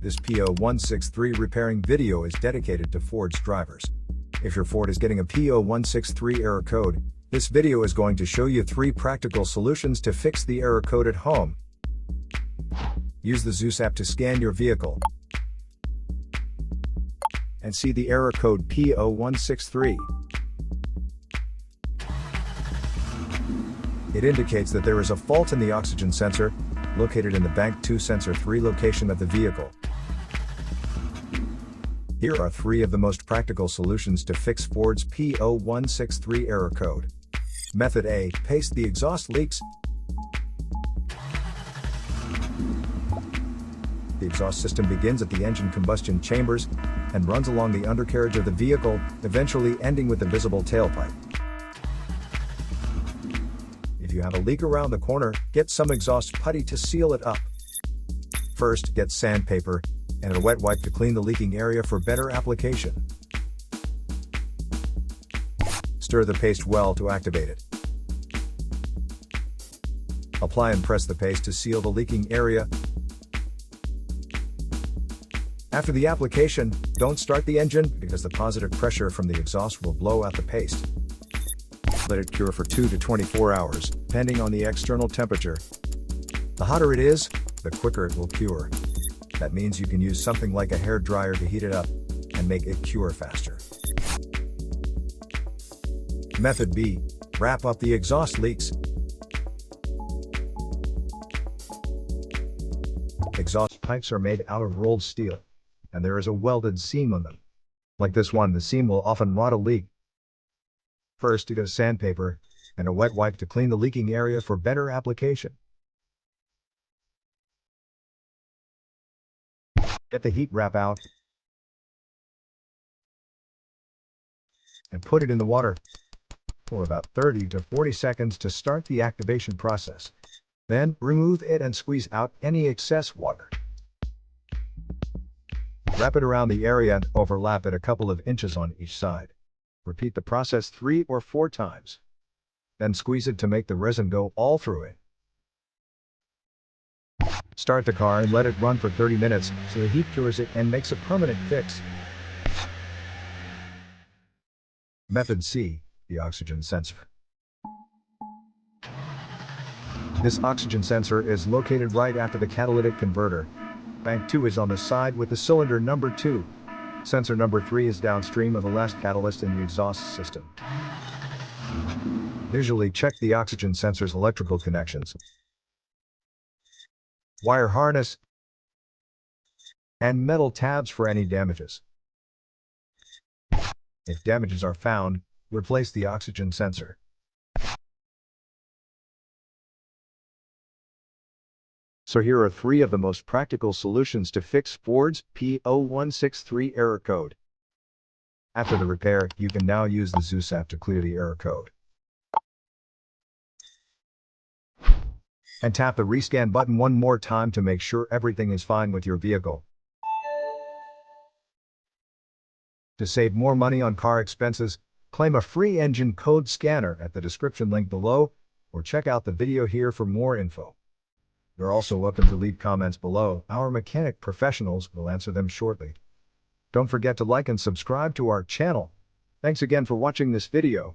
This P0163 repairing video is dedicated to Ford's drivers. If your Ford is getting a P0163 error code, this video is going to show you 3 practical solutions to fix the error code at home. Use the Zeus app to scan your vehicle and see the error code P0163. It indicates that there is a fault in the oxygen sensor, located in the Bank 2 Sensor 3 location of the vehicle. Here are 3 of the most practical solutions to fix Ford's P0163 error code. Method A. Paste the exhaust leaks. The exhaust system begins at the engine combustion chambers and runs along the undercarriage of the vehicle, eventually ending with the visible tailpipe. If you have a leak around the corner, get some exhaust putty to seal it up. First, get sandpaper and a wet wipe to clean the leaking area for better application. Stir the paste well to activate it. Apply and press the paste to seal the leaking area. After the application, don't start the engine because the positive pressure from the exhaust will blow out the paste. Let it cure for 2 to 24 hours, depending on the external temperature. The hotter it is, the quicker it will cure. That means you can use something like a hair dryer to heat it up and make it cure faster. Method B. Wrap up the exhaust leaks. Exhaust pipes are made out of rolled steel, and there is a welded seam on them. Like this one, the seam will often rot a leak. First, get sandpaper and a wet wipe to clean the leaking area for better application. Get the heat wrap out and put it in the water for about 30 to 40 seconds to start the activation process. Then, remove it and squeeze out any excess water. Wrap it around the area and overlap it a couple of inches on each side. Repeat the process 3 or 4 times. Then squeeze it to make the resin go all through it. Start the car and let it run for 30 minutes so the heat cures it and makes a permanent fix. Method C. The oxygen sensor. This oxygen sensor is located right after the catalytic converter. Bank 2 is on the side with the cylinder number 2. Sensor number 3 is downstream of the last catalyst in the exhaust system. Visually check the oxygen sensor's electrical connections, wire harness, and metal tabs for any damages. If damages are found, replace the oxygen sensor. So here are 3 of the most practical solutions to fix Ford's P0163 error code. After the repair, you can now use the Zeus app to clear the error code. And tap the rescan button one more time to make sure everything is fine with your vehicle. To save more money on car expenses, claim a free engine code scanner at the description link below, or check out the video here for more info. You're also welcome to leave comments below. Our mechanic professionals will answer them shortly. Don't forget to like and subscribe to our channel. Thanks again for watching this video.